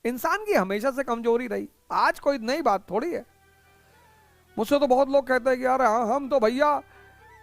इंसान की हमेशा से कमजोरी रही, आज कोई नई बात थोड़ी है। मुझसे तो बहुत लोग कहते हैं कि यार हम तो भैया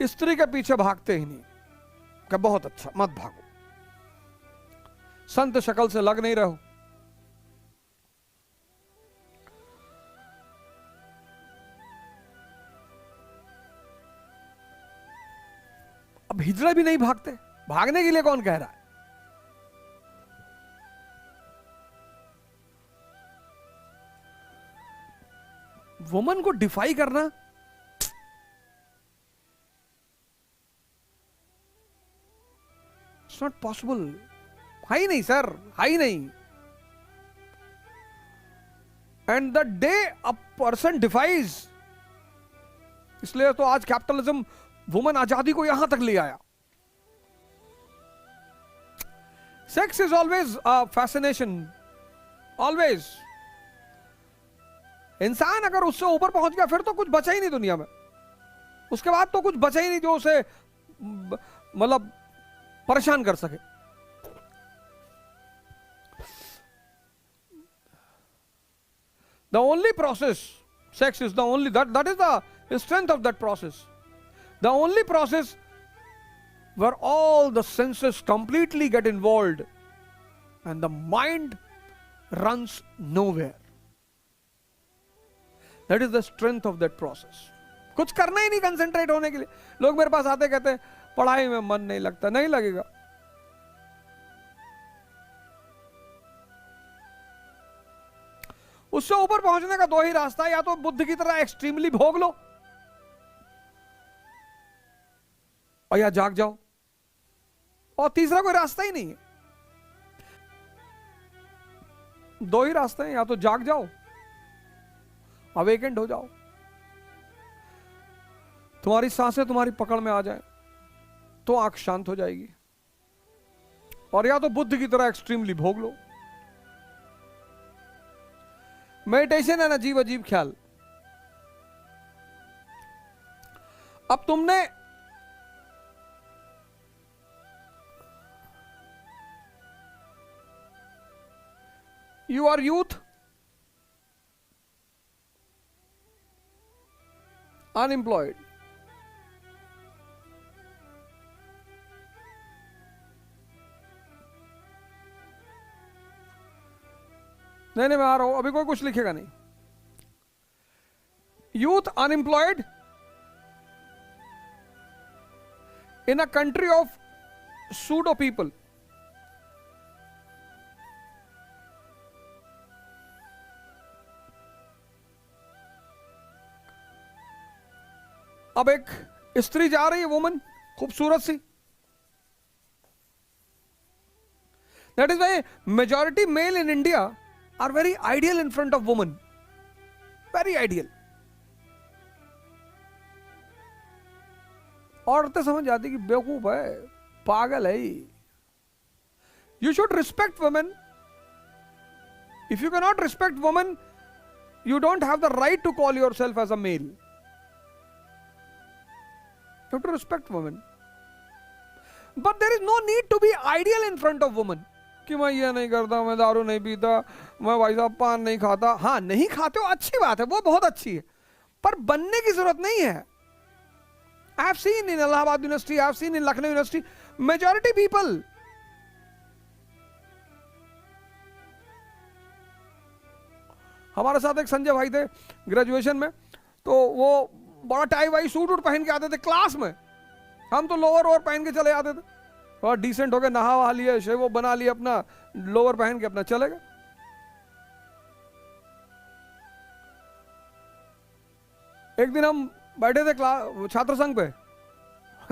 स्त्री के पीछे भागते ही नहीं। क्या बहुत अच्छा, मत भागो, संत शक्ल से लग नहीं रहो। अब हिजड़े भी नहीं भागते, भागने के लिए कौन कह रहा है? वुमन को डिफाई करना इट्स नॉट पॉसिबल। है ही नहीं सर, है ही नहीं। And the day a person defies, इसलिए तो आज कैपिटलिज्म वुमन आजादी को यहां तक ले आया। Sex is always fascination, always. इंसान अगर उससे ऊपर पहुंच गया फिर तो कुछ बचा ही नहीं दुनिया में। उसके बाद तो कुछ बचा ही नहीं जो उसे मतलब परेशान कर सके। The only process, sex is the only, that is the strength of that process. The only process where all the senses completely get involved and the mind runs nowhere. That is the strength of that process. कुछ करना ही नहीं concentrate होने के लिए। लोग मेरे पास आते कहते हैं पढ़ाई में मन नहीं लगता। नहीं लगेगा। उससे ऊपर पहुंचने का दो ही रास्ता है, या तो बुद्ध की तरह एक्सट्रीमली भोग लो और या जाग जाओ, और तीसरा कोई रास्ता ही नहीं है। दो ही रास्ते हैं, या तो जाग जाओ, अवेकेंड हो जाओ, तुम्हारी सांसें तुम्हारी पकड़ में आ जाए तो आंख शांत हो जाएगी, और या तो बुद्ध की तरह एक्सट्रीमली भोग लो। मेडिटेशन है ना, अजीब अजीब ख्याल। अब तुमने यू आर यूथ, अनएम्प्लॉयड, नहीं मैं आ रहा हूं, अभी कोई कुछ लिखेगा नहीं। Youth unemployed in a country of pseudo people. अब एक स्त्री जा रही है, वुमन, खूबसूरत सी। That is why majority male in India are very ideal in front of women, very ideal। औरतें समझ जाती कि बेवकूफ है, पागल है। You should respect women. If you cannot respect women, you don't have the right to call yourself as a male. You have to respect women, but there is no need to be ideal in front of women। कि मैं ये नहीं करता, मैं दारू नहीं पीता, मैं भाई साहब पान नहीं खाता। हाँ, नहीं खाते हो, अच्छी बात है, वो बहुत अच्छी है, पर बनने की जरूरत नहीं है। I have seen in Allahabad university, I have seen in Lucknow university, majority people हमारे साथ एक संजय भाई थे ग्रेजुएशन में, तो वो बड़ा टाई वाई सूट वूट पहन के आते थे क्लास में। हम तो लोअर और पहन के चले आते थे, और डिसेंट हो गए, नहा वहा लिए, शेव बना लिए, अपना लोअर पहन के अपना चले गए। एक दिन हम बैठे थे छात्र संघ पे,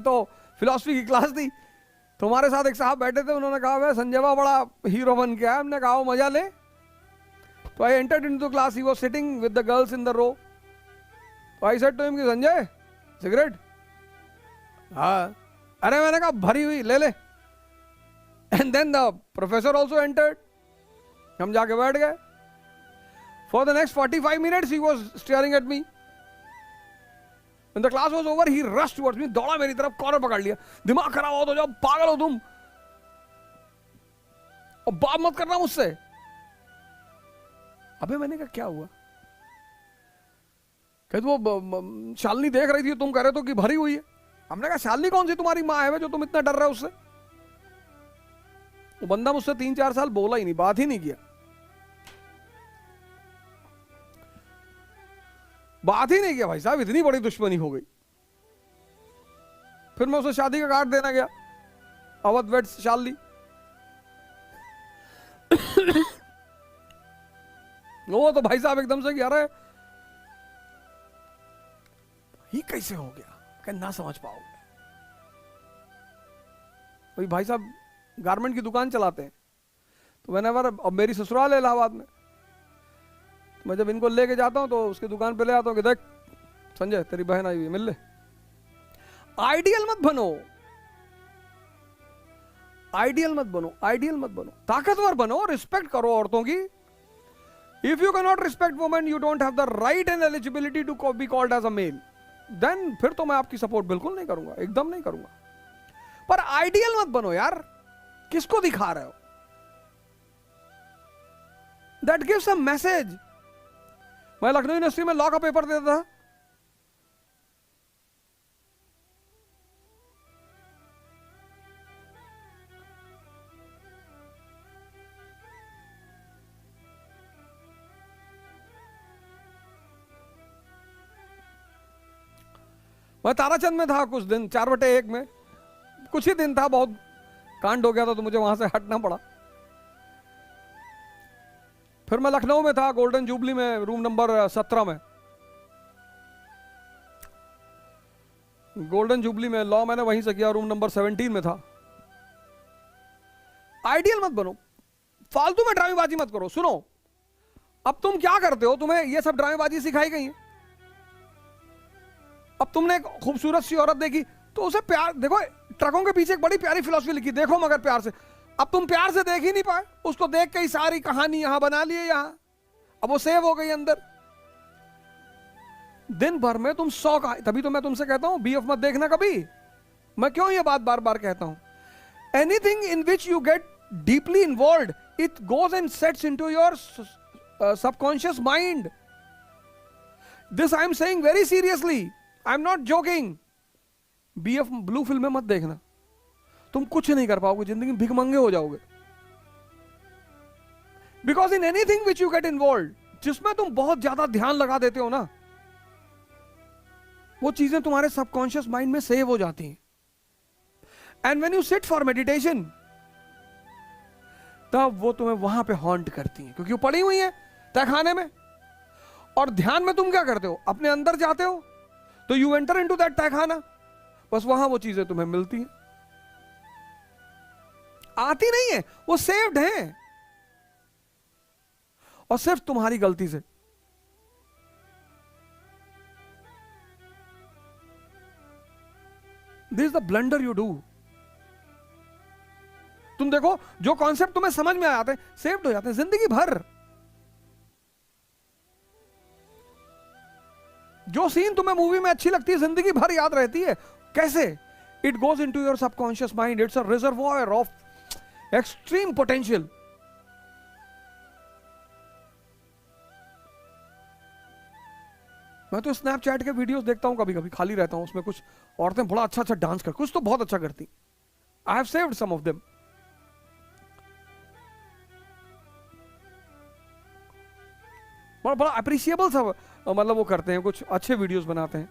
तो फिलॉसफी की क्लास थी, तो हमारे साथ एक साहब बैठे थे। उन्होंने कहा भाई संजय बा बड़ा हीरो बन के आया। हमने कहा मजा ले। तो I entered into class, he was sitting with the girls in the row. तो आई सेड टू हिम कि संजय सिगरेट? हाँ। अरे मैंने कहा भरी हुई ले ले। And then the professor also entered. हम जाके बैठ गए। For the next 45 minutes he was staring at me. When the class was over, he rushed towards me, दौड़ा मेरी तरफ, कॉलर पकड़ लिया। दिमाग खराब हो तो जाओ, पागल हो तुम, और बात मत करना मुझसे। अबे मैंने कहा क्या हुआ? कहते वो शालिनी देख रही थी, तुम कह रहे तो कि भरी हुई है। हमने कहा शालिनी कौन सी तुम्हारी माँ है जो तुम इतना डर रहे हो उससे? वो बंदा मुझसे 3-4 साल बोला ही नहीं, बात ही नहीं किया, बात ही नहीं किया भाई साहब, इतनी बड़ी दुश्मनी हो गई। फिर मैं उसे शादी का कार्ड देना गया, अवध वेड्स शालिनी। वो तो भाई साहब एकदम से कह रहा है ये कैसे हो गया, क्या ना समझ पाओगे। भाई साहब गारमेंट की दुकान चलाते हैं, तो मैंने अब मेरी ससुराल है इलाहाबाद में, मैं जब इनको लेके जाता हूं तो उसकी दुकान पे ले आता हूं कि देख संजय तेरी बहन आई हुई है, मिल ले। आइडियल मत बनो, आइडियल मत बनो, आइडियल मत बनो, ताकतवर बनो, रिस्पेक्ट करो औरतों की। If you can not respect women, you don't have the right and eligibility to be called as a male, then फिर तो मैं आपकी सपोर्ट बिल्कुल नहीं करूंगा, एकदम नहीं करूंगा। पर आइडियल मत बनो यार, किसको दिखा रहे हो? That gives a message. मैं लखनऊ यूनिवर्सिटी में लॉ का पेपर देता था, मैं ताराचंद में था कुछ दिन, 4/1 में, कुछ ही दिन था, बहुत कांड हो गया था तो मुझे वहां से हटना पड़ा। फिर मैं लखनऊ में था, गोल्डन जुबली में, रूम नंबर 17 में, गोल्डन जुबली में लॉ मैंने वहीं से किया, रूम नंबर 17 में था। आइडियल मत बनो, फालतू में ड्रामेबाजी मत करो। सुनो, अब तुम क्या करते हो, तुम्हें ये सब ड्रामेबाजी सिखाई गई है। अब तुमने एक खूबसूरत सी औरत देखी तो उसे प्यार, देखो ट्रकों के पीछे एक बड़ी प्यारी फिलॉसफी लिखी, देखो मगर प्यार से। अब तुम प्यार से देख ही नहीं पाए, उसको देख के ही सारी कहानी यहां बना ली है, यहां अब वो सेव हो गई अंदर। दिन भर में तुम 100 का, तभी तो मैं तुमसे कहता हूं बीएफ मत देखना कभी। मैं क्यों ये बात बार बार कहता हूं? Anything in which you get deeply involve, it goes and sets into your subconscious mind. This I am saying very seriously, I am not joking. BF blue फिल्में मत देखना, तुम कुछ नहीं कर पाओगे जिंदगी में, भिखमंगे हो जाओगे। Because in anything which you get involve, जिसमें तुम बहुत ज्यादा ध्यान लगा देते हो ना, वो चीजें तुम्हारे सबकॉन्शियस माइंड में सेव हो जाती हैं। And when you sit for meditation, तब वो तुम्हें वहां पे हॉन्ट करती हैं, क्योंकि वो पड़ी हुई है तहखाने में। और ध्यान में तुम क्या करते हो, अपने अंदर जाते हो, तो यू एंटर इनटू दैट तहखाना, बस वहां वो चीजें तुम्हें मिलती हैं। आती नहीं है, वो सेव्ड है, और सिर्फ तुम्हारी गलती से। This is the blunder you do. तुम देखो, जो कॉन्सेप्ट तुम्हें समझ में आ जाते हैं, सेव्ड हो जाते हैं जिंदगी भर। जो सीन तुम्हें मूवी में अच्छी लगती है, जिंदगी भर याद रहती है। कैसे? It goes into your subconscious mind, it's a reservoir of extreme potential. मैं तो स्नैपचैट के वीडियोस देखता हूं, कभी कभी खाली रहता हूं, उसमें कुछ औरतें बड़ा अच्छा अच्छा डांस कर, कुछ तो बहुत अच्छा करती। I have saved some of them. बड़ा बड़ा अप्रिशिएबल सब, मतलब वो करते हैं, कुछ अच्छे वीडियोस बनाते हैं।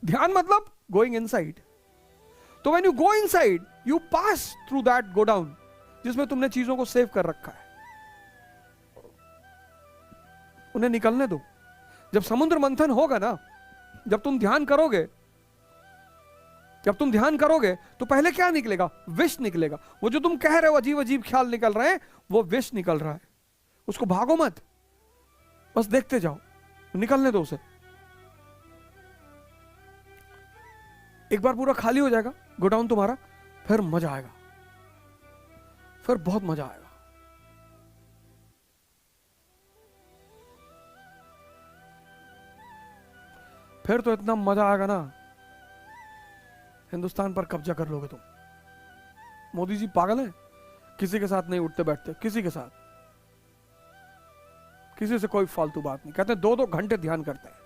ध्यान मतलब गोइंग इनसाइड। तो when you go inside, you pass through that go down, जिसमें तुमने चीजों को सेव कर रखा है। उन्हें निकलने दो। जब समुद्र मंथन होगा ना, जब तुम ध्यान करोगे, जब तुम ध्यान करोगे, तो पहले क्या निकलेगा? विष निकलेगा। वो जो तुम कह रहे हो अजीब अजीब ख्याल निकल रहे हैं, वो विष निकल रहा है। उसको भागो मत, बस देखते जाओ, निकलने दो उसे। एक बार पूरा खाली हो जाएगा गोडाउन तुम्हारा, फिर मजा आएगा, फिर बहुत मजा आएगा। फिर तो इतना मजा आएगा ना, हिंदुस्तान पर कब्जा कर लोगे तुम। मोदी जी पागल हैं? किसी के साथ नहीं उठते बैठते, किसी के साथ, किसी से कोई फालतू बात नहीं। कहते हैं 2-2 घंटे ध्यान करते हैं।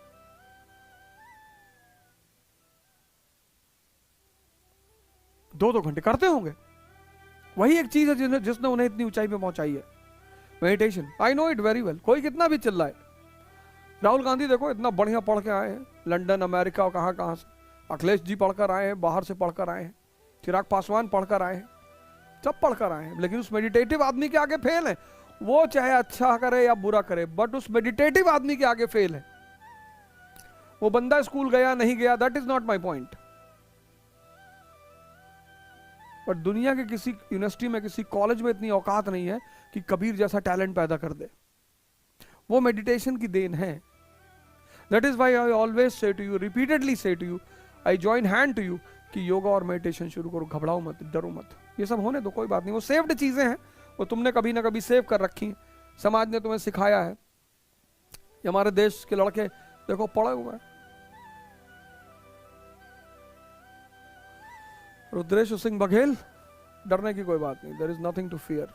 2-2 घंटे करते होंगे। वही एक चीज है जिसने उन्हें इतनी ऊंचाई पे पहुंचाई है, meditation. I know it very well. कोई कितना भी चिल्लाए, राहुल गांधी देखो इतना बढ़िया पढ़ के आए हैं, लंदन अमेरिका कहां कहां से। अखिलेश जी पढ़कर आए हैं, बाहर से पढ़कर आए हैं, चिराग पासवान पढ़कर आए हैं, सब पढ़कर आए हैं, लेकिन उस मेडिटेटिव आदमी के आगे फेल है। वो चाहे अच्छा करे या बुरा करे, बट उस मेडिटेटिव आदमी के आगे फेल है। वो बंदा स्कूल गया नहीं गया, that is not my point. पर दुनिया के किसी यूनिवर्सिटी में, किसी कॉलेज में इतनी औकात नहीं है कि कबीर जैसा टैलेंट पैदा कर दे। वो मेडिटेशन की देन है। That is why I always say to you, repeatedly say to you, I join hand to you, कि योगा और मेडिटेशन शुरू करो। घबराओ मत, डरो मत, ये सब होने दो, कोई बात नहीं। वो सेव्ड चीजें हैं, वो तुमने कभी ना कभी सेव कर रखी हैं, समाज ने तुम्हें सिखाया है। ये हमारे देश के लड़के देखो पढ़े हुए हैं। रुद्रेश सिंह बघेल, डरने की कोई बात नहीं, there is nothing to fear,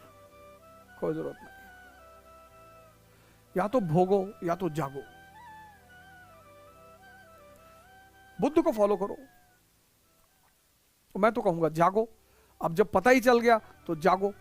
कोई जरूरत नहीं। या तो भोगो या तो जागो। बुद्ध को फॉलो करो। तो मैं तो कहूंगा जागो। अब जब पता ही चल गया तो जागो।